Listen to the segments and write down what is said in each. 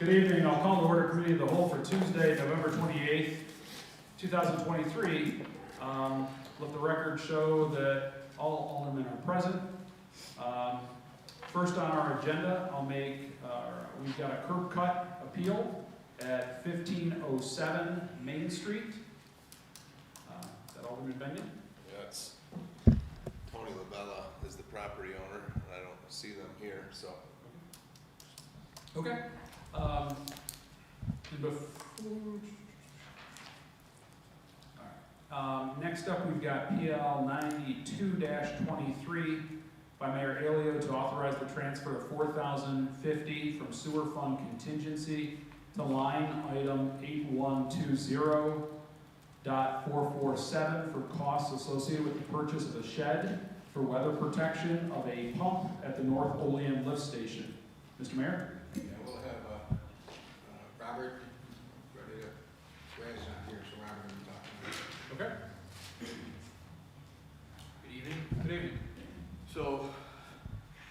Good evening. I'll call to order committee of the whole for Tuesday, November 28th, 2023. Let the record show that all aldermen are present. First on our agenda, we've got a curb cut appeal at 1507 Main Street. Is that Alderman Benyon? Yeah, it's Tony Labella is the property owner, and I don't see them here, so. Okay. Next up, we've got PL 92-23 by Mayor Alio to authorize the transfer of $4,050 from sewer fund contingency to line item 8120.447 for costs associated with the purchase of a shed for weather protection of a pump at the North Olean lift station. Mr. Mayor? Yeah, we'll have Robert ready to, Brad's not here, so Robert will talk tonight. Okay. Good evening. Good evening. So,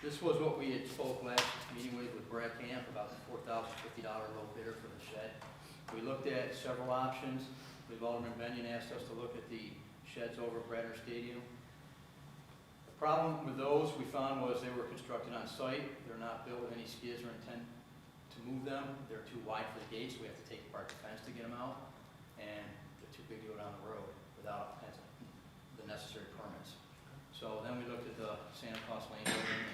this was what we had spoke last meeting with Brad Camp about the $4,050 low bidder for the shed. We looked at several options. Alderman Benyon asked us to look at the sheds over at Bradner Stadium. The problem with those we found was they were constructed on site. They're not built with any skids or intent to move them. They're too wide for the gates, so we have to take apart the fence to get them out. And they're too big to go down the road without the necessary permits. So then we looked at the Santa Claus Lane building.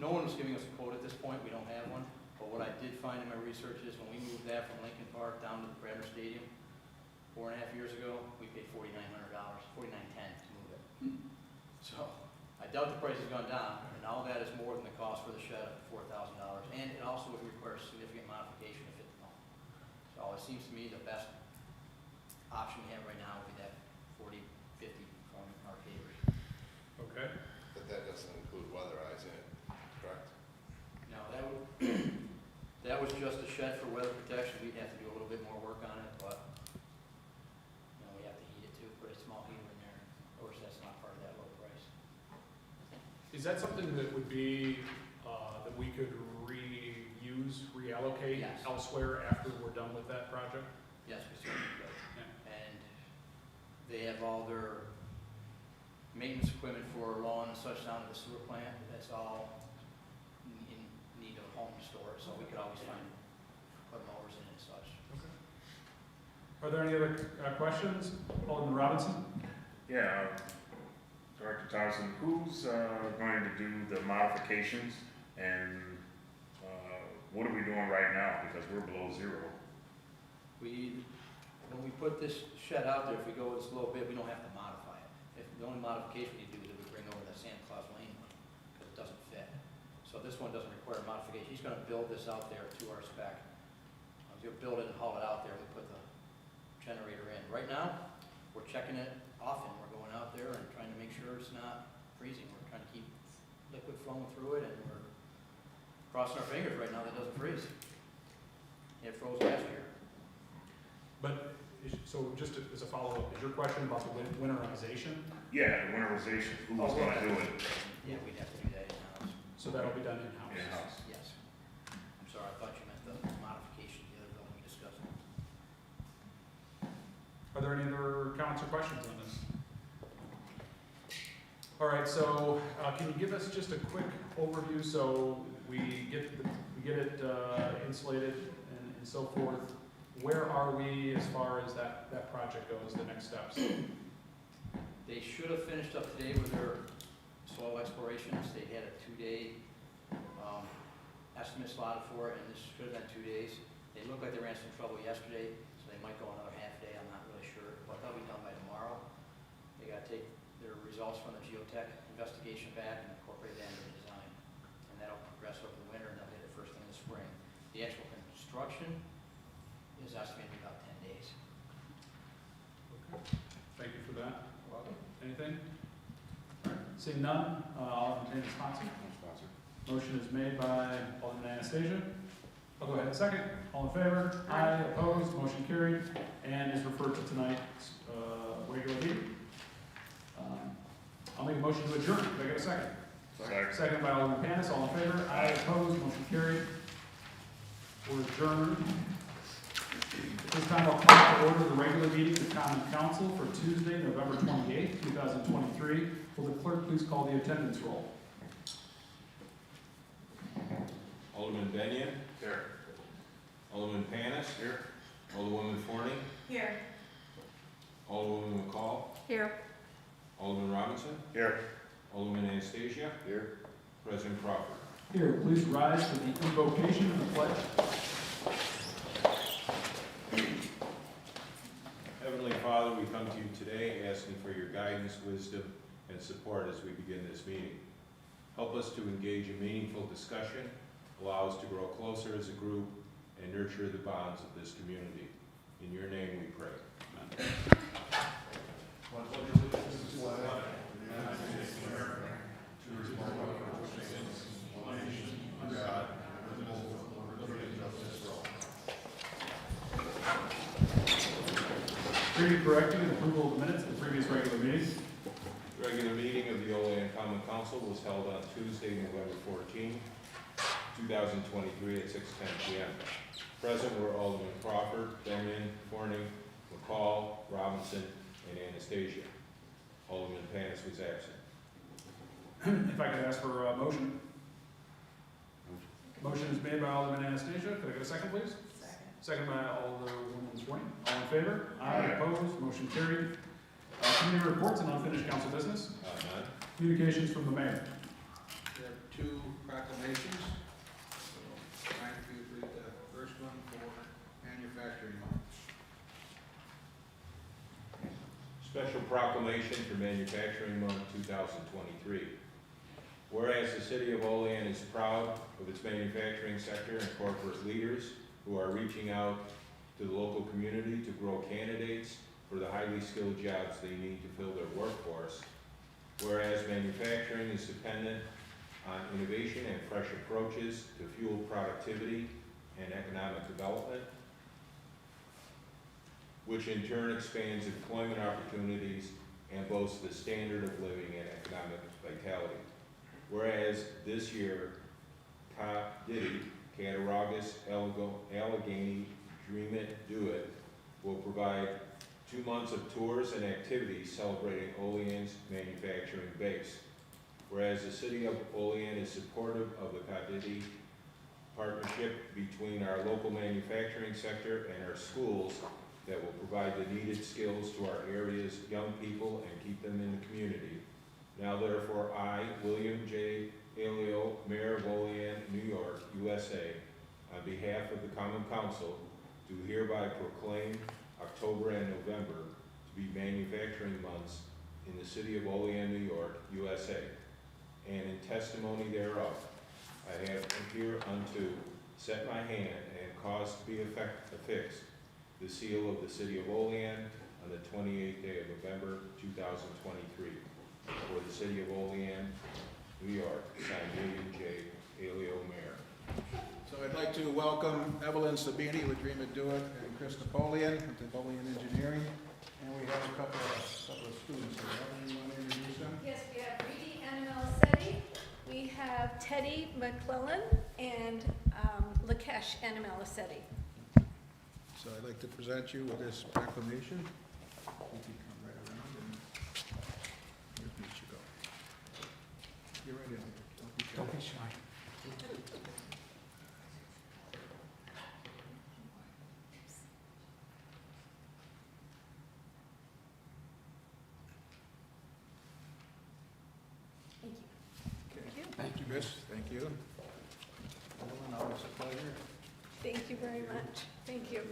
No one was giving us a quote at this point. We don't have one. But what I did find in my research is when we moved that from Lincoln Park down to the Bradner Stadium 4.5 years ago, we paid $4,900, $4,910 to move it. So I doubt the price has gone down, and all that is more than the cost for the shed of $4,000, and it also would require significant modification to fit the pump. So it seems to me the best option we have right now would be that 40-50 from Arcade. Okay. But that doesn't include weatherizing it, correct? Now, that was just a shed for weather protection. We'd have to do a little bit more work on it, but, we have to heat it too, put a small heater in there. Of course, that's not part of that low price. Is that something that would be, that we could reallocate Yes. elsewhere after we're done with that project? Yes, we certainly could. Yeah. And they have all their maintenance equipment for lawn and such down at the sewer plant. That's all in need of home store, so we could always put mowers in and such. Are there any other questions? Alderman Robinson? Yeah, Director Thompson, who's going to do the modifications, and what are we doing right now, because we're below zero? When we put this shed out there, if we go with this low bid, we don't have to modify it. If the only modification we do is we bring over the Santa Claus Lane one, because it doesn't fit. So this one doesn't require modification. He's gonna build this out there to our spec. He'll build it and haul it out there. We put the generator in. Right now, we're checking it often. We're going out there and trying to make sure it's not freezing. We're trying to keep liquid flowing through it, and we're crossing our fingers right now that it doesn't freeze. It froze last year. But, so just as a follow-up, is your question about the winterization? Yeah, the winterization, who's going to do it? Yeah, we'd have to do that in-house. So that'll be done in-house? In-house. Yes. I'm sorry, I thought you meant the modification of the other building we discussed. Are there any other comments or questions on this? All right, so can you give us just a quick overview so we get it insulated and so forth? Where are we as far as that project goes, the next steps? They should have finished up today with their soil explorations. They had a 2-day estimate slotted for it, and this should have been 2 days. They looked like they ran some trouble yesterday, so they might go another half day. I'm not really sure, but they'll be done by tomorrow. They got to take their results from the geotech investigation back and incorporate that into the design, and that'll progress over the winter, and they'll hit it first thing in the spring. The actual construction is estimated to be about 10 days. Okay. Thank you for that. Anything? All right. Seeing none, I'll entertain a sponsor. Motion is made by Alderman Anastasia. I'll go ahead and second. All in favor? Aye. Opposed? Motion carried and is referred to tonight's regular meeting. I'll make a motion to adjourn. Do I get a second? Second. Second by Alderman Panis. All in favor? Aye. Opposed? Motion carried. We're adjourned. This time I'll call to order the regular meeting of the Common Council for Tuesday, November 28th, 2023. Will the clerk please call the attendance roll? Alderman Benyon. Here. Alderman Panis. Here. Alderwoman Forney. Here. Alderwoman McCall. Here. Alderman Robinson. Here. Alderman Anastasia. Here. President Crawford. Here, please rise for the invocation and the pledge. Heavenly Father, we come to you today asking for your guidance, wisdom, and support as we begin this meeting. Help us to engage in meaningful discussion, allow us to grow closer as a group, and nurture the bonds of this community. In your name we pray. Amen. Hearing correcting and approval of the minutes of the previous regular meeting. The regular meeting of the Olean Common Council was held on Tuesday, November 14, 2023 at 6:10 p.m. Present were Alderman Crawford, Benyon, Forney, McCall, Robinson, and Anastasia. Alderman Panis was absent. If I could ask for a motion. Motion is made by Alderman Anastasia. Could I get a second, please? Second by Alderwoman Swain. All in favor? Aye. Opposed? Motion carried. Committee reports and unfinished council business. None. Communications from the mayor. There are two proclamations. Trying to read the first one for manufacturing month. Special proclamation for Manufacturing Month 2023. Whereas the city of Olean is proud of its manufacturing sector and corporate leaders who are reaching out to the local community to grow candidates for the highly skilled jobs they need to fill their workforce. Whereas manufacturing is dependent on innovation and fresh approaches to fuel productivity and economic development, which in turn expands employment opportunities and boasts the standard of living and economic vitality. Whereas this year, Diddy, Cattaraugus, Allegheny, Dream It, Do It will provide 2 months of tours and activities celebrating Olean's manufacturing base. Whereas the city of Olean is supportive of the Diddy partnership between our local manufacturing sector and our schools that will provide the needed skills to our area's young people and keep them in the community. Now therefore I, William J. Alio, Mayor of Olean, New York, USA, on behalf of the Common Council, do hereby proclaim October and November to be manufacturing months in the city of Olean, New York, USA. And in testimony thereof, I have hereunto set my hand and caused to be affixed the seal of the city of Olean on the 28th day of November 2023 for the city of Olean, New York, signed William J. Alio, Mayor. So I'd like to welcome Evelyn Sabini with Dream It, Do It, and Chris Napoleon with Napoleon Engineering. And we have a couple of students here. Evelyn, you want to introduce them? Yes, we have Reedy Animalicetti, we have Teddy McClellan, and Lakesh Animalicetti. So I'd like to present you with this proclamation. You can come right around and here's where you go. You're right in there. Don't be shy. Thank you. Thank you, Miss. Thank you. Evelyn, always a pleasure. Thank you very much. Thank you.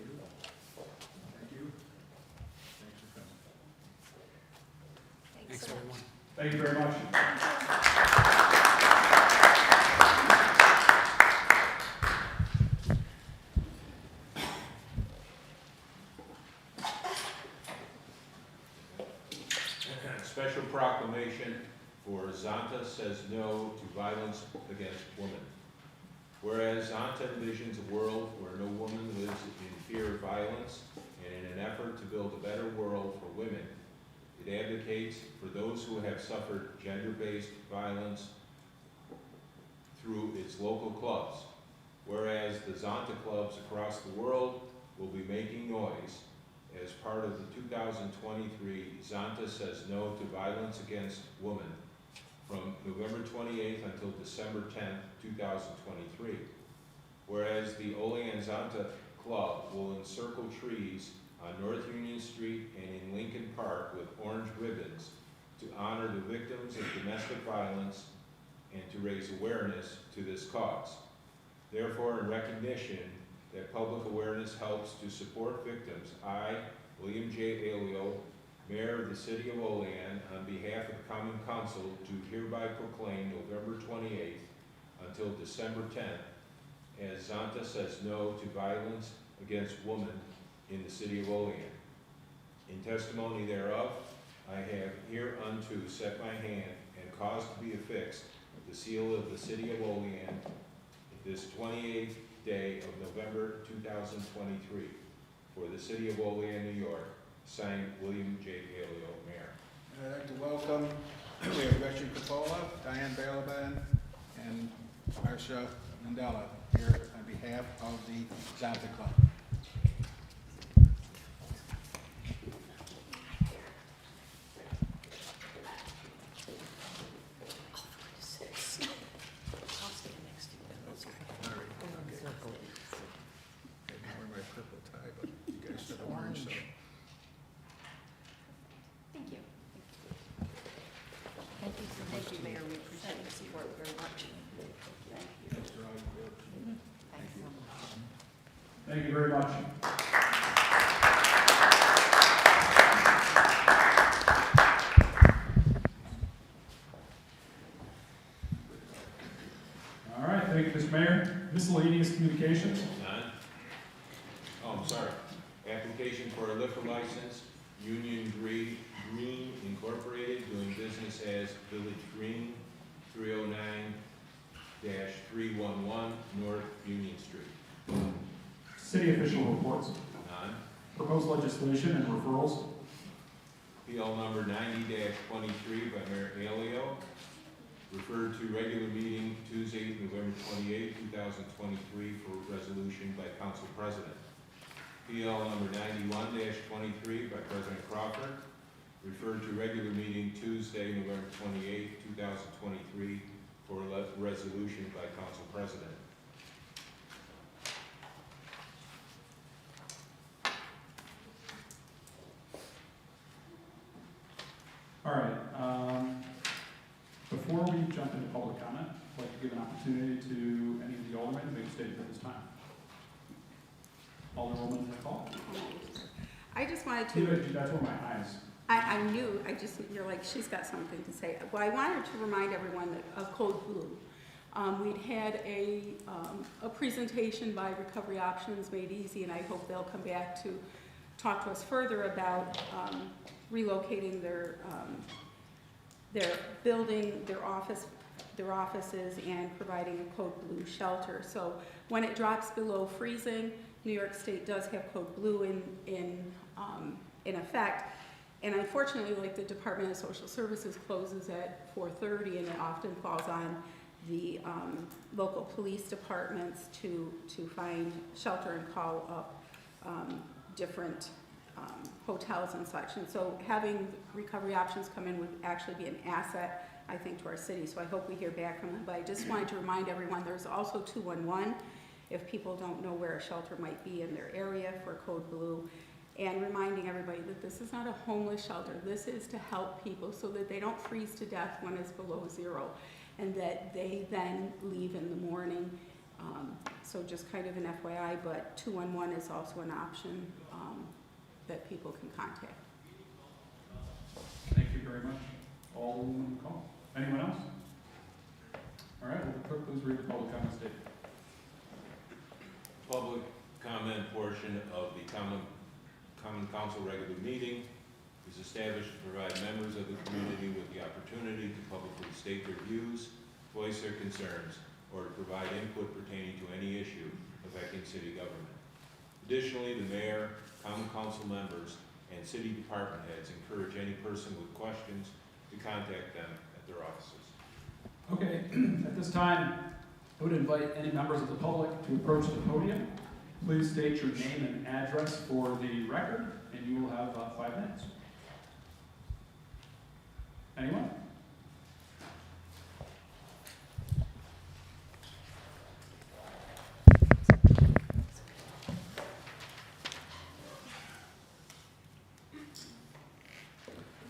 Thank you. Thanks for coming. Thanks so much. Thank you very much. Special proclamation for Zonta Says No to Violence Against Women. Whereas Zonta envisions a world where no woman lives in fear of violence, and in an effort to build a better world for women, it advocates for those who have suffered gender-based violence through its local clubs. Whereas the Zonta clubs across the world will be making noise as part of the 2023 Zonta Says No to Violence Against Women from November 28th until December 10th, 2023. Whereas the Olean Zonta Club will encircle trees on North Union Street and in Lincoln Park with orange ribbons to honor the victims of domestic violence and to raise awareness to this cause. Therefore, in recognition that public awareness helps to support victims, I, William J. Alio, Mayor of the City of Olean, on behalf of the Common Council, do hereby proclaim November 28th until December 10th as Zonta Says No to Violence Against Women in the City of Olean. In testimony thereof, I have hereunto set my hand and caused to be affixed the seal of the City of Olean this 28th day of November 2023 for the City of Olean, New York, signed William J. Alio, Mayor. I'd like to welcome, we have Gretchen Capola, Diane Balaban, and Marcia Mandela here on behalf of the Zonta Club. Thank you, Mayor. We appreciate your support very much. Thank you very much. All right, thank you, Mr. Mayor. Miscellaneous communications. None? Oh, I'm sorry. Application for a liquor license, Union Green Incorporated, doing business as Village Green, 309-311 North Union Street. City official reports. None. Proposed legislation and referrals. PL number 90-23 by Mayor Alio, referred to regular meeting Tuesday, November 28, 2023 for resolution by Council President. PL number 91-23 by President Crawford, referred to regular meeting Tuesday, November 28, 2023 for resolution by Council President. All right, before we jump into public comment, I'd like to give an opportunity to any of the aldermen to make a statement at this time. Alderwoman McCall. I just wanted You to, know, that's where my eyes. I knew, you're like, she's got something to say. Well, I wanted to remind everyone that, of Code Blue. We'd had a presentation by Recovery Options Made Easy, and I hope they'll come back to talk to us further about relocating their building, their offices, and providing a Code Blue shelter. So when it drops below freezing, New York State does have Code Blue in effect. And unfortunately, like the Department of Social Services closes at 4:30, and it often falls on the local police departments to find shelter and call up different hotels and such. And so having Recovery Options come in would actually be an asset, I think, to our city. So I hope we hear back from them. But I just wanted to remind everyone, there's also 211 if people don't know where a shelter might be in their area for Code Blue. And reminding everybody that this is not a homeless shelter. This is to help people so that they don't freeze to death when it's below zero, and that they then leave in the morning. So just kind of an FYI, but 211 is also an option that people can contact. Thank you very much. Alderwoman McCall. Anyone else? All right, will the clerk please read the public comment statement? Public comment portion of the Common Council regular meeting is established to provide members of the community with the opportunity to publicly state their views, voice their concerns, or to provide input pertaining to any issue affecting city government. Additionally, the mayor, common council members, and city department heads encourage any person with questions to contact them at their offices. Okay, at this time, I would invite any members of the public to approach the podium. Please state your name and address for the record, and you will have 5 minutes. Anyone?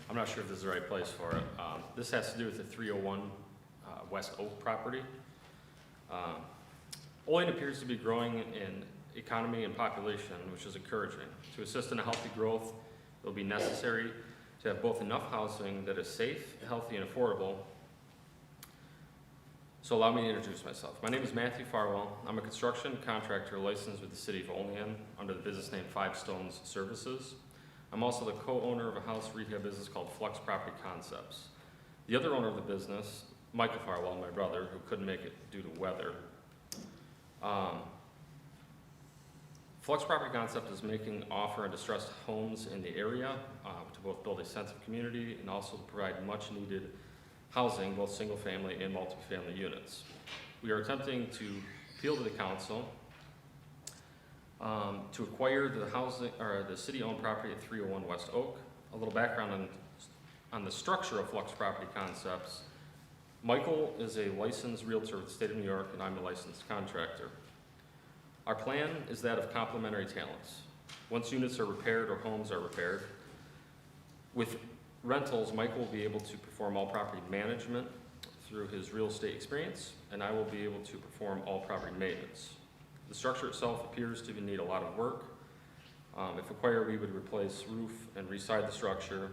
I'm not sure if this is the right place for it. This has to do with the 301 West Oak property. Olean appears to be growing in economy and population, which is encouraging. To assist in a healthy growth, it will be necessary to have both enough housing that is safe, healthy, and affordable. So allow me to introduce myself. My name is Matthew Farwell. I'm a construction contractor licensed with the City of Olean under the business name Five Stones Services. I'm also the co-owner of a house rehab business called Flux Property Concepts. The other owner of the business, Michael Farwell, my brother, who couldn't make it due to weather. Flux Property Concept is making offer on distressed homes in the area to both build a sense of community and also to provide much needed housing, both single family and multifamily units. We are attempting to appeal to the council to acquire the housing or the city-owned property at 301 West Oak. A little background on the structure of Flux Property Concepts. Michael is a licensed realtor with the state of New York, and I'm a licensed contractor. Our plan is that of complementary talents. Once units are repaired or homes are repaired, with rentals, Michael will be able to perform all property management through his real estate experience, and I will be able to perform all property maintenance. The structure itself appears to need a lot of work. If acquired, we would replace roof and reside the structure.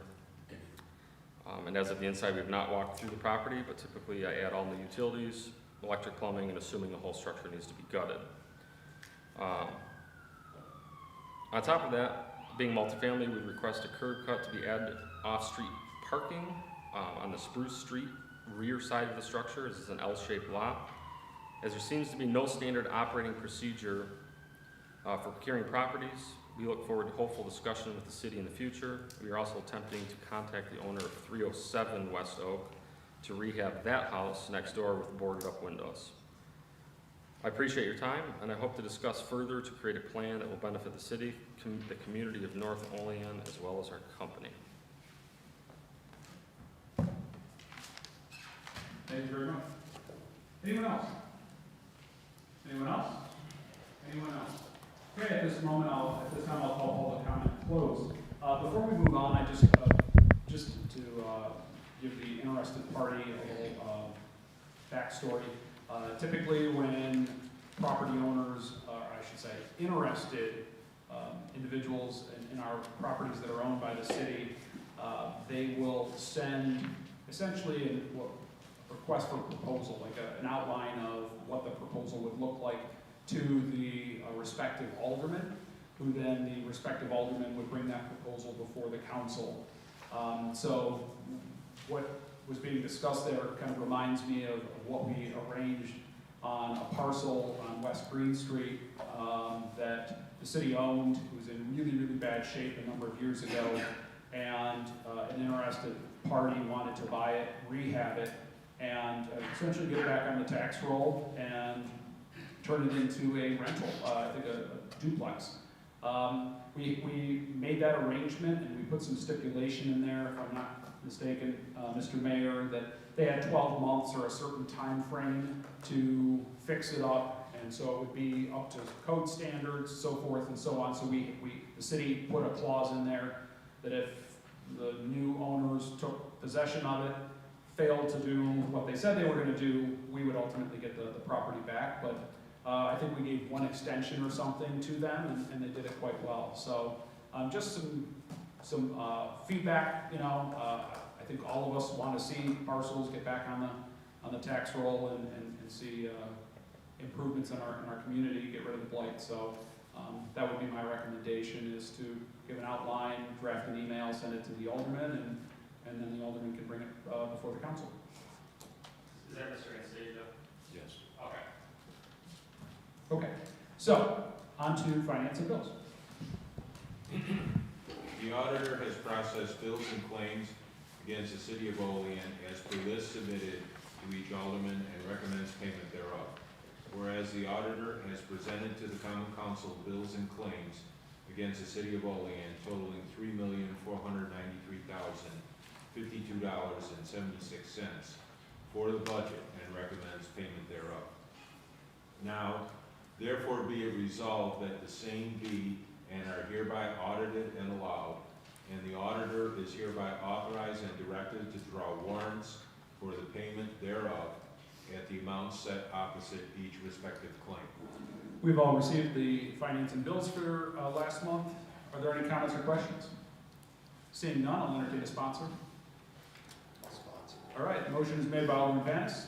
And as of the inside, we have not walked through the property, but typically I add all new utilities, electric, plumbing, and assuming the whole structure needs to be gutted. On top of that, being multifamily, we request a curb cut to be added off-street parking on the Spruce Street rear side of the structure. This is an L-shaped lot. As there seems to be no standard operating procedure for procuring properties, we look forward to hopeful discussion with the city in the future. We are also attempting to contact the owner of 307 West Oak to rehab that house next door with boarded up windows. I appreciate your time, and I hope to discuss further to create a plan that will benefit the city, the community of North Olean, as well as our company. Thank you very much. Anyone else? Anyone else? Anyone else? Okay, at this time I'll call public comment closed. Before we move on, I just to give the interested party a little backstory. Typically when property owners, I should say interested individuals in our properties that are owned by the city, they will send essentially a request for a proposal, like an outline of what the proposal would look like to the respective alderman, who then the respective alderman would bring that proposal before the council. So what was being discussed there kind of reminds me of what we arranged on a parcel on West Green Street that the city owned. It was in really, really bad shape a number of years ago, and an interested party wanted to buy it, rehab it, and essentially get it back on the tax roll and turn it into a rental, I think a duplex. We made that arrangement, and we put some stipulation in there, if I'm not mistaken, Mr. Mayor, that they had 12 months or a certain time frame to fix it up, and so it would be up to code standards, so forth and so on. So the city put a clause in there that if the new owners took possession of it, failed to do what they said they were going to do, we would ultimately get the property back. But I think we gave one extension or something to them, and they did it quite well. So just some feedback. I think all of us want to see parcels get back on the tax roll and see improvements in our community, get rid of the blight. So that would be my recommendation, is to give an outline, draft an email, send it to the alderman, and then the alderman can bring it before the council. Is that Mr. Anastasia? Yes. Okay. Okay, so on to finance and bills. The auditor has processed bills and claims against the city of Olean as per list submitted to each alderman and recommends payment thereof. whereas the auditor has presented to the common council bills and claims against the city of Olean totaling $3,493,052.76 for the budget and recommends payment thereof. Now, therefore be it resolved that the same be and are hereby audited and allowed, and the auditor is hereby authorized and directed to draw warrants for the payment thereof at the amount set opposite each respective claim. We've all received the finance and bills for last month. Are there any comments or questions? Seeing none, I'll entertain a sponsor. Sponsor. All right, the motion is made by Alderman Vanis.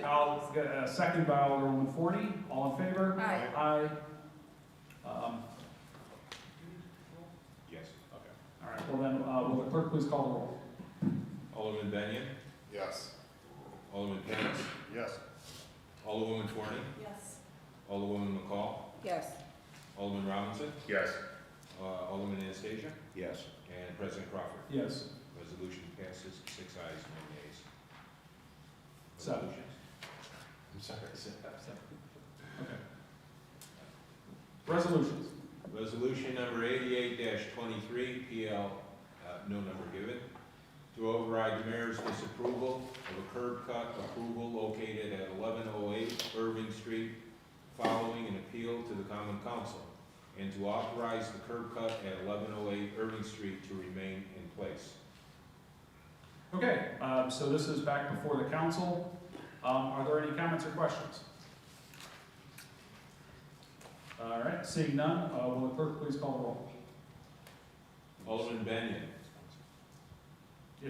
I'll get a second by Alderman Forney. All in favor? Aye. Aye. Yes. Okay. All right, well then, will the clerk please call the roll? Alderman Benyon, Yes. Alderman Panis, Yes. Alderwoman Forney, Yes. Alderwoman McCall, Yes. Alderman Robinson, Yes. Alderman Anastasia, Yes. and President Crawford. Yes. Resolution passes 6 ayes, no nays. Seven. Resolutions. I'm sorry. Okay. Resolutions. Resolution number 88-23, PL, no number given, to override the mayor's disapproval of a curb cut approval located at 1108 Irving Street following an appeal to the common council, and to authorize the curb cut at 1108 Irving Street to remain in place. Okay, so this is back before the council. Are there any comments or questions? All right, seeing none, will the clerk please call the roll? Alderman Benyon, I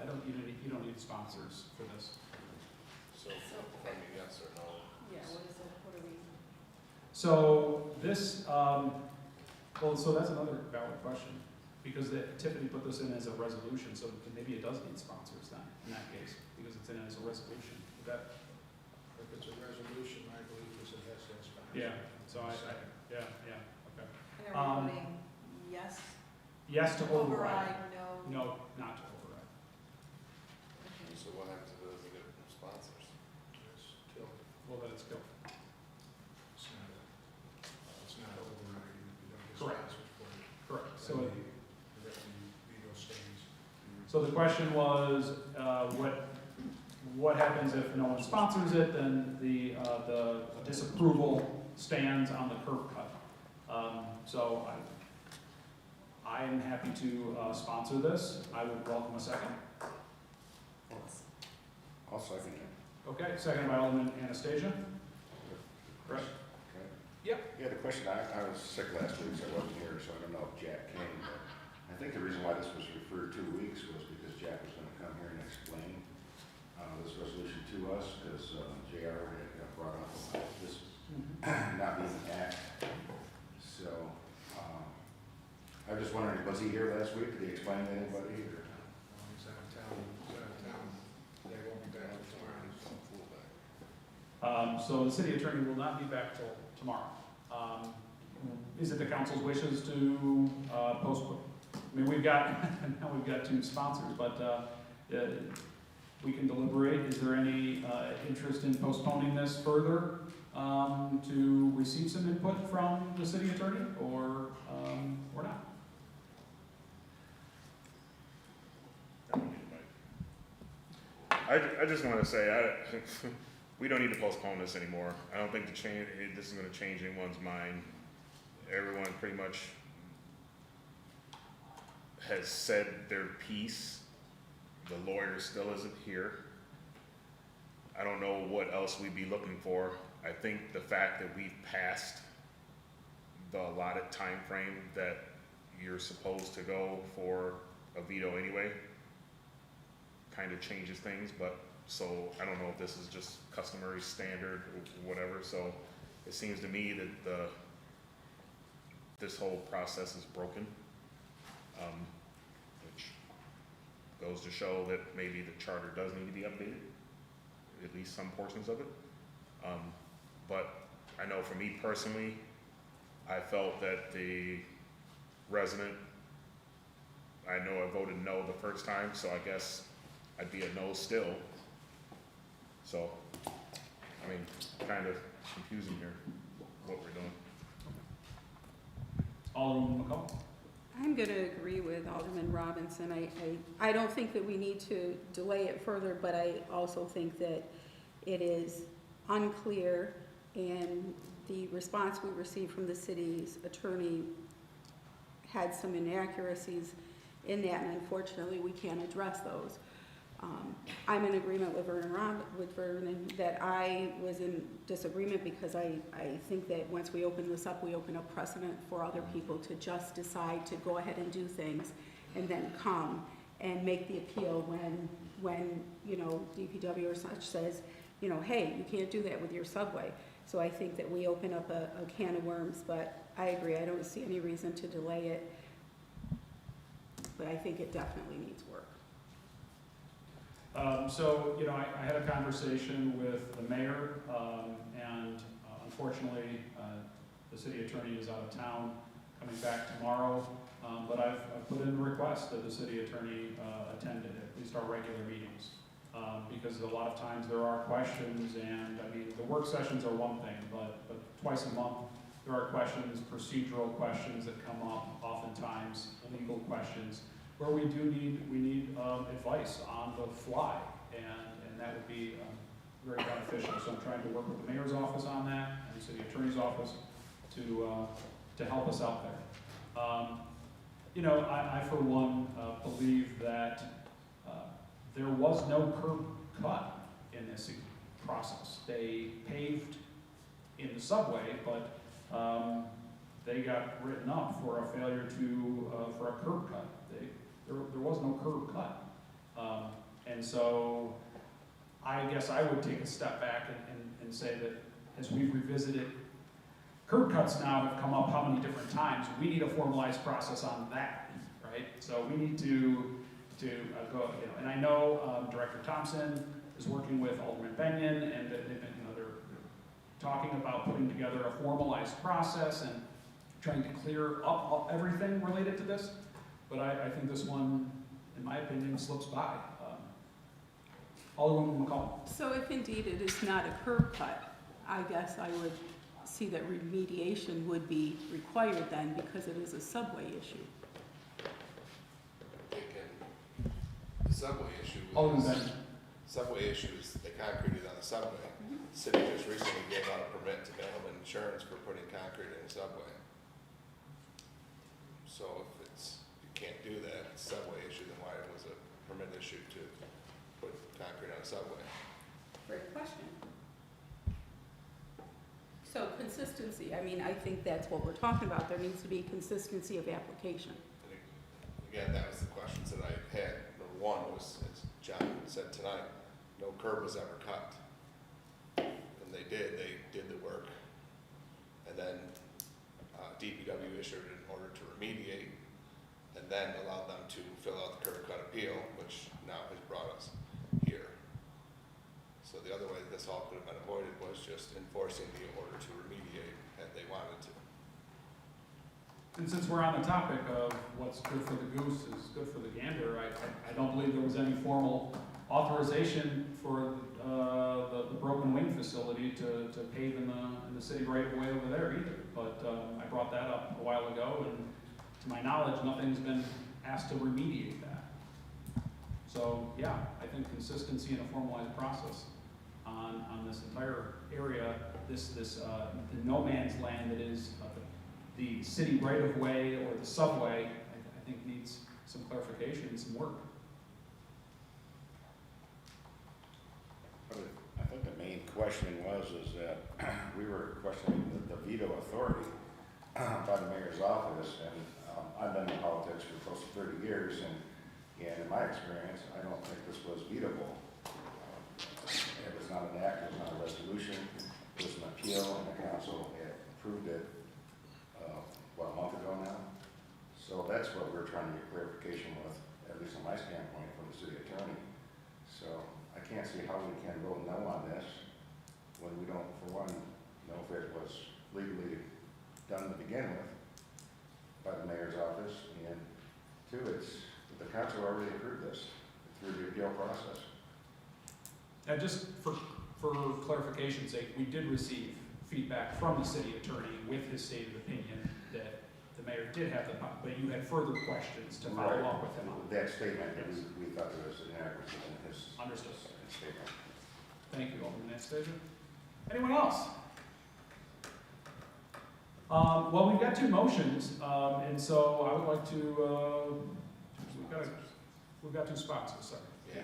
don't, you don't need sponsors for this. So, I mean, yes or no? Yeah, what is it, what are we? So this, well, so that's another valid question, because Tiffany put this in as a resolution, so maybe it does need sponsors then, in that case, because it's in as a resolution. Would that, If it's a resolution, I believe it has to have sponsors. yeah, so yeah, okay. And are we voting yes? Yes to override. no? No, not to override. So what happens if it doesn't get sponsors? It's still, Well, then it's killed. it's not overriding, you don't get Correct. sponsors for it. Correct. So So, the veto stands. so the question was, what happens if no one sponsors it? Then the disapproval stands on the curb cut. So I am happy to sponsor this. I would welcome a second. I'll second it. Okay, second by Alderman Anastasia. Right. Yeah, the question, I was sick last week, so I wasn't here, so I don't know if Jack came, but I think the reason why this was referred 2 weeks was because Jack was gonna come here and explain, this resolution to us, because, JR had brought up about this not being an act. So, I was just wondering, was he here last week? Did he explain to anybody, or? He's out of town, they won't be back till tomorrow. So the city attorney will not be back till tomorrow. Is it the council's wishes to postpone? I mean, now we've got 2 sponsors, but we can deliberate. Is there any interest in postponing this further to receive some input from the city attorney, or not? I just want to say, we don't need to postpone this anymore. I don't think this is going to change anyone's mind. Everyone pretty much has said their piece. The lawyer still isn't here. I don't know what else we'd be looking for. I think the fact that we've passed the allotted time frame that you're supposed to go for a veto anyway kind of changes things, but so I don't know if this is just customary standard or whatever. So it seems to me that this whole process is broken, which goes to show that maybe the charter does need to be updated, at least some portions of it. But I know for me personally, I felt that the resident, I know I voted no the first time, so I guess I'd be a no still. So, I mean, kind of confusing here, what we're doing. Alderman McCall? I'm going to agree with Alderman Robinson. I don't think that we need to delay it further, but I also think that it is unclear, and the response we received from the city's attorney had some inaccuracies in that, and unfortunately, we can't address those. I'm in agreement with Vernon that I was in disagreement because I think that once we open this up, we open up precedent for other people to just decide to go ahead and do things and then come and make the appeal when you know, DPW or such says, you know, hey, you can't do that with your subway. So I think that we open up a can of worms, but I agree, I don't see any reason to delay it. But I think it definitely needs work. So, you know, I had a conversation with the mayor, and unfortunately, the city attorney is out of town, coming back tomorrow. But I've put in a request that the city attorney attend at least our regular meetings. Because a lot of times there are questions, and I mean, the work sessions are one thing, but twice a month, there are questions, procedural questions that come up, oftentimes legal questions, where we need advice on the fly, and that would be very beneficial. So I'm trying to work with the mayor's office on that, and the city attorney's office to help us out there. You know, I for one believe that there was no curb cut in this process. They paved in the subway, but they got written up for a failure for a curb cut. There was no curb cut. And so I guess I would take a step back and say that as we've revisited, curb cuts now have come up how many different times? We need a formalized process on that, right? So we need to go, you know, and I know Director Thompson is working with Alderman Benyon, and they've been, you know, they're talking about putting together a formalized process and trying to clear up everything related to this. But I think this one, in my opinion, slips by. Alderwoman McCall. So if indeed it is not a curb cut, I guess I would see that remediation would be required then, because it is a subway issue. The subway issue Alderman is, Benyon. subway issue is they concreted on the subway. The city just recently gave out a permit to Maryland Insurance for putting concrete in the subway. So if you can't do that, it's a subway issue, then why was a permit issued to put concrete on a subway? Great question. So consistency, I mean, I think that's what we're talking about. There needs to be consistency of application. And again, that was the questions that I had. Number one was, as John said tonight, no curb was ever cut. And they did the work. And then DPW issued an order to remediate, and then allowed them to fill out the curb cut appeal, which now has brought us here. So the other way that this all could have been avoided was just enforcing the order to remediate had they wanted to. And since we're on the topic of what's good for the goose is good for the gander, I don't believe there was any formal authorization for the broken wing facility to pave in the city right of way over there either. But I brought that up a while ago, and to my knowledge, nothing's been asked to remediate that. So yeah, I think consistency in a formalized process on this entire area, the no man's land that is the city right of way or the subway, I think needs some clarification and some work. I think the main questioning is that we were questioning the veto authority by the mayor's office, and I've been in politics for close to 30 years, and in my experience, I don't think this was vetoable. It was not an act, it was not a resolution, it was an appeal, and the council had approved it, a month ago now. So that's what we're trying to get clarification with, at least from my standpoint, from the city attorney. So I can't see how we can vote no on this when we don't, for one, know if it was legally done to begin with by the mayor's office, and two, the council already approved this through the appeal process. Just for for clarification's sake, we did receive feedback from the city attorney with his stated opinion that the mayor did have the, but you had further questions to follow up with him on. That statement, we thought there was inadequacies in his Understood. statement. Thank you, Alderman Anastasia. Anyone else? Well, we've got two motions, and so I would like to, we've got two sponsors, sorry. Yeah.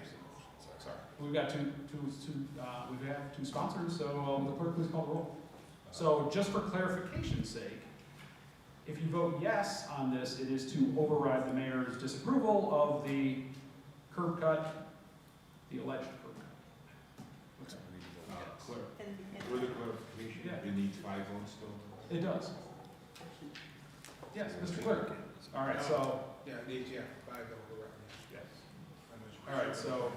Sorry. We've got we have two sponsors, so will the clerk please call the roll? So just for clarification's sake, if you vote yes on this, it is to override the mayor's disapproval of the curb cut, the alleged curb cut. Further clarification, Yeah. it needs 5 votes still? It does. Yes, Mr. Clerk. All right, so, Yeah, it needs, 5 over. yes. All right, so,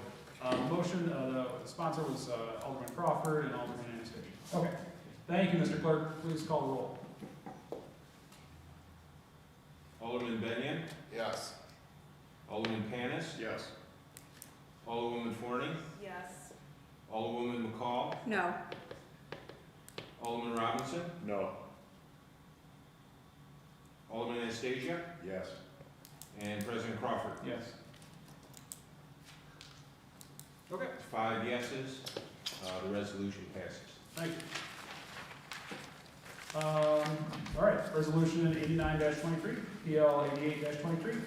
motion, the sponsor was Alderman Crawford and Alderman Anastasia. Okay, thank you, Mr. Clerk. Please call the roll. Alderman Benyon, Yes. Alderman Panis, Yes. Alderwoman Forney, Yes. Alderwoman McCall, No. Alderman Robinson, No. Alderman Anastasia, Yes. and President Crawford. Yes. Okay, 5 yeses, the resolution passes. thank you. All right, resolution 89-23, PL 88-23.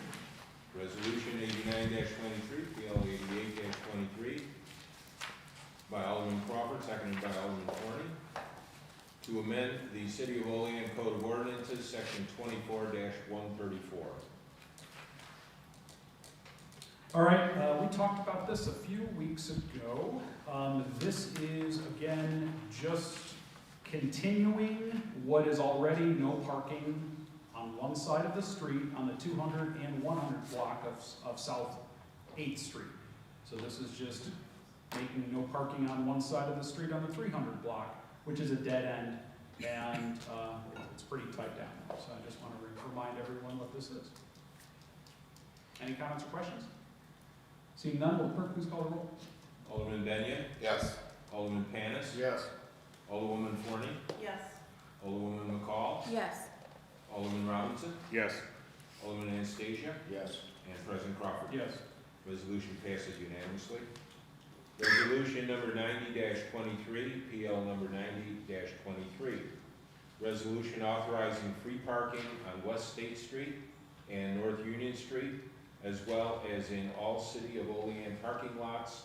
Resolution 89-23, PL 88-23, by Alderman Crawford, seconded by Alderman Forney, to amend the City of Olean Code of Ordinances, Section 24-134. All right, we talked about this a few weeks ago. This is, again, just continuing what is already no parking on one side of the street on the 200 and 100 block of South 8th Street. So this is just making no parking on one side of the street on the 300 block, which is a dead end, and it's pretty tight down there. So I just want to remind everyone what this is. Any comments or questions? Seeing none, will the clerk please call the roll? Alderman Benyon, Yes. Alderman Panis, Yes. Alderwoman Forney, Yes. Alderwoman McCall, Yes. Alderman Robinson, Yes. Alderman Anastasia, Yes. and President Crawford. Yes. Resolution passes unanimously. Resolution number 90-23, PL number 90-23. Resolution authorizing free parking on West State Street and North Union Street, as well as in all City of Olean parking lots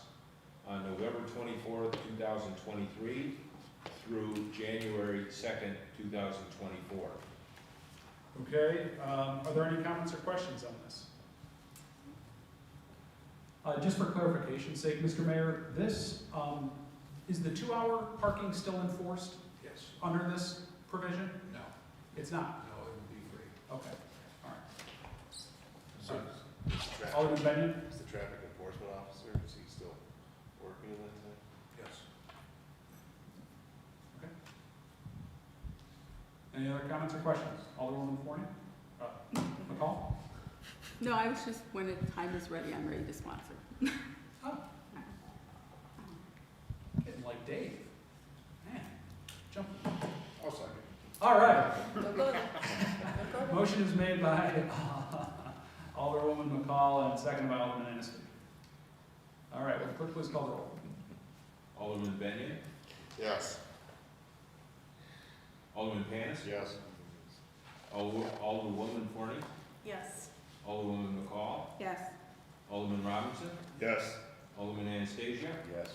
on November 24th, 2023 through January 2nd, 2024. Okay, are there any comments or questions on this? Just for clarification's sake, Mr. Mayor, this, is the 2-hour parking still enforced Yes. under this provision? No. It's not? No, it would be free. Okay, all So, right. is Alderman Benyon? the traffic enforcement officer, is he still working in that time? Yes. Any other comments or questions? Alderwoman Forney? McCall? No, I was just, when the time is ready, I'm ready to sponsor. Oh. Getting like Dave. Man, jump. I'll second. All right. Go, go. Motion is made by Alderwoman McCall and seconded by Alderman Anastasia. All right, will the clerk please call the roll? Alderman Benyon, Yes. Alderman Panis, Yes. Alderwoman Forney, Yes. Alderwoman McCall, Yes. Alderman Robinson, Yes. Alderman Anastasia, Yes.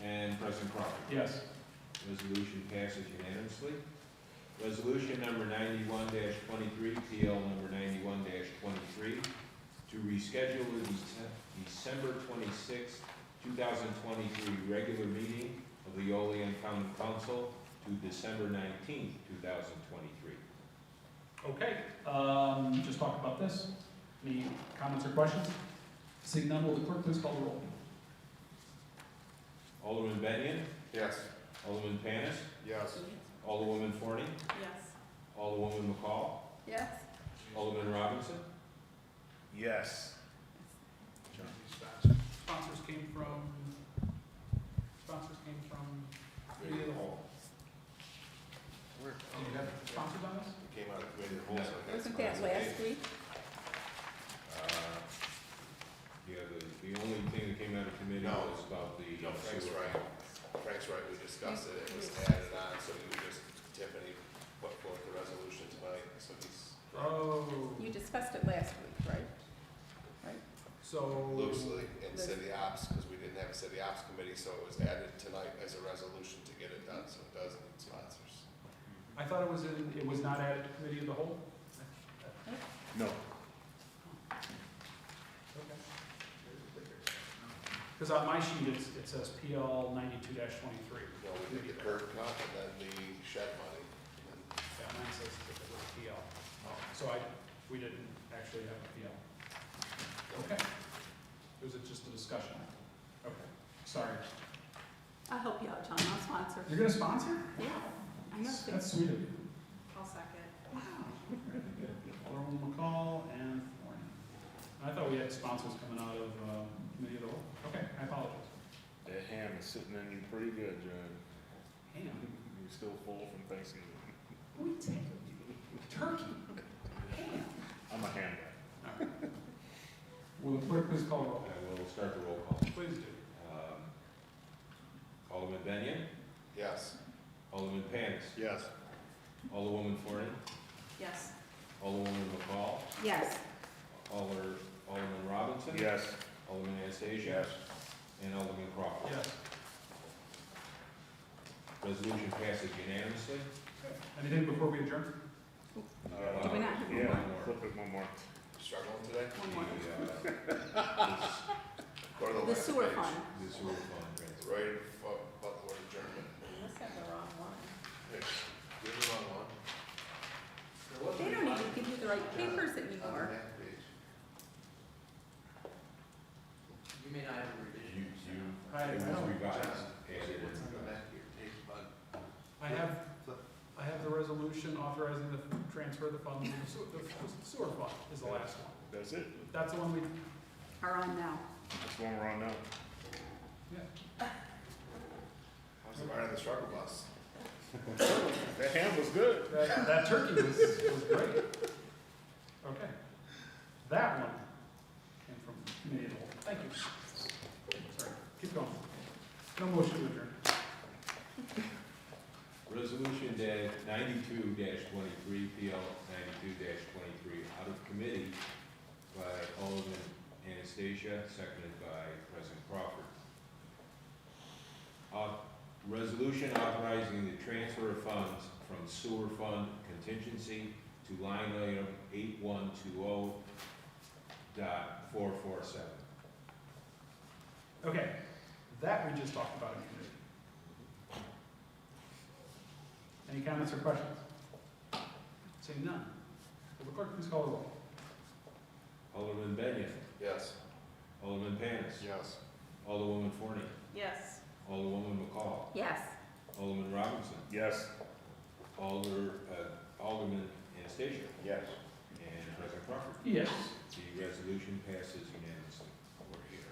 and President Crawford. Yes. Resolution passes unanimously. Resolution number 91-23, PL number 91-23, to reschedule the December 26, 2023 regular meeting of the Olean County Council to December 19, 2023. Okay, just talked about this. Any comments or questions? Seeing none, will the clerk please call the roll? Alderman Benyon, Yes. Alderman Panis, Yes. Alderwoman Forney, Yes. Alderwoman McCall, Yes. Alderman Robinson, Yes. Sponsors came from committee of the whole. Do you have sponsors on this? It came out of committee of the whole, so I got Wasn't that sponsored. last week? Yeah, the only thing that came out of committee No. was about the. No, Frank's sewer. right. Frank's right, we discussed it, it was added on, so you just, Tiffany put forth the resolution tonight, so he's Oh, You discussed it last week, right? Right? so. loosely in Loose. city ops, because we didn't have a city ops committee, so it was added tonight as a resolution to get it done, so it does need sponsors. I thought it was not added to committee of the whole? No. Because on my sheet, it says PL 92-23. You know, we did the curb cut and then the shed money, and Yeah, mine says it was PL. So we didn't actually have a PL. Okay. It was just a discussion. Okay, sorry. I'll help you out, John, I'll sponsor. You're gonna sponsor? Yeah, I know. That's sweet of you. I'll second. Alderman McCall and Thorne. I thought we had sponsors coming out of committee of the whole. Okay, I apologize. That ham is sitting in you pretty good, John. Ham. You're still full from Thanksgiving. What are you taking? Turkey. Ham. I'm a ham guy. All right. Will the clerk please call the roll? I will start the roll call. Please do. Alderman Benyon, yes. Alderman Panis, Yes. Alderwoman Forney, Yes. Alderwoman McCall, Yes, Alderman Robinson. Yes. Alderman Anastasia. And Alderman Crawford. Yes. Resolution passes unanimously. Anything before we adjourn? Do we not have one Yeah, more? flip it one more. Struggling today? one more. Go to the The last sewer page. fund. The sewer fund transfer. Right about the word adjournment. You must have the wrong one. Hey, give me the wrong one. They don't even give you the right papers anymore. On the last page. You may not have a revision. I It was don't- revised, added What's in. on the back of your page, bud? I have the resolution authorizing the transfer of the funds to the sewer fund is the last one. That's it. That's the one we, Are on now. That's the one we're on now. yeah. How's the ride on the struggle bus? That ham was good. That turkey was great. Okay. That one came from committee of the whole. Thank you. Sorry, keep going. No motion to adjourn. Resolution 92-23, PL 92-23, out of committee by Alderman Anastasia, seconded by President Crawford. Resolution authorizing the transfer of funds from sewer fund contingency to line item 8120.447. Okay, that we just talked about in committee. Any comments or questions? Seeing none. Will the clerk please call the roll? Alderman Benyon, Yes. Alderman Panis, Yes. Alderwoman Forney, Yes. Alderwoman McCall, Yes. Alderman Robinson, Yes. Alderman Anastasia, Yes. and President Crawford. Yes. The resolution passes unanimously. We're here.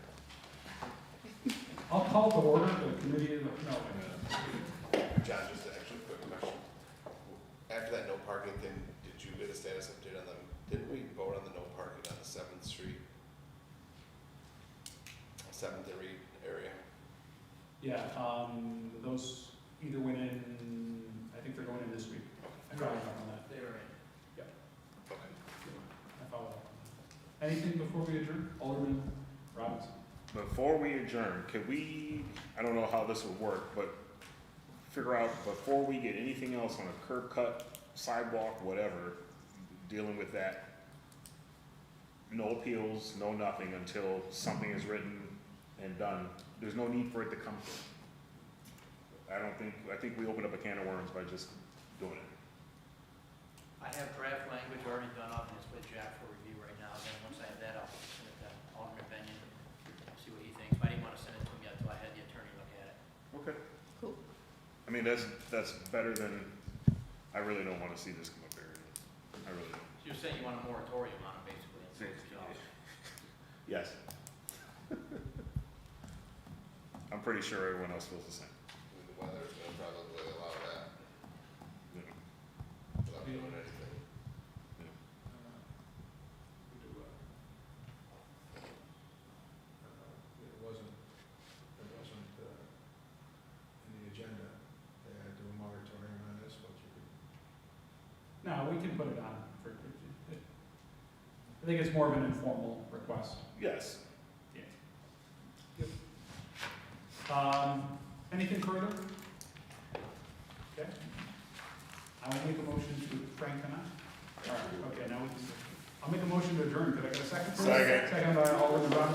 I'll call to order the committee of the, no, John, just actually a quick question. After that no parking thing, did you get a status update on them? Didn't we vote on the no parking on the 7th Street? 7th and Reed area? yeah, those either went in, I think they're going in this week. I followed up on that. They were in. Okay. I followed up on that. Anything before we adjourn? Alderman Robinson? Before we adjourn, could we, I don't know how this would work, but figure out before we get anything else on a curb cut, sidewalk, whatever, dealing with that, no appeals, no nothing until something is written and done. There's no need for it to come through. I think we opened up a can of worms by just doing it. I have draft language already done up, and it's with Jack for review right now, then once I have that, I'll send it to Alderman Benyon, see what he thinks, but I didn't want to send it to him yet until I had the attorney look at it. Okay. Cool. I mean, that's better than, I really don't wanna see this come up here. I really don't. You're saying you want a moratorium on it, basically, until it's resolved. Yes. I'm pretty sure everyone else feels the same. I mean, the weather's gonna probably allow that without doing anything. We do, it wasn't in the agenda, they had to do a moratorium on this, but you could. No, we can put it on for, I think it's more of an informal request. Yes. Anything further? Okay. I will make a motion to, Frank, can I? All right, okay, now we can, I'll make a motion to adjourn, could I get a second? Second. Second by Alderman Robinson.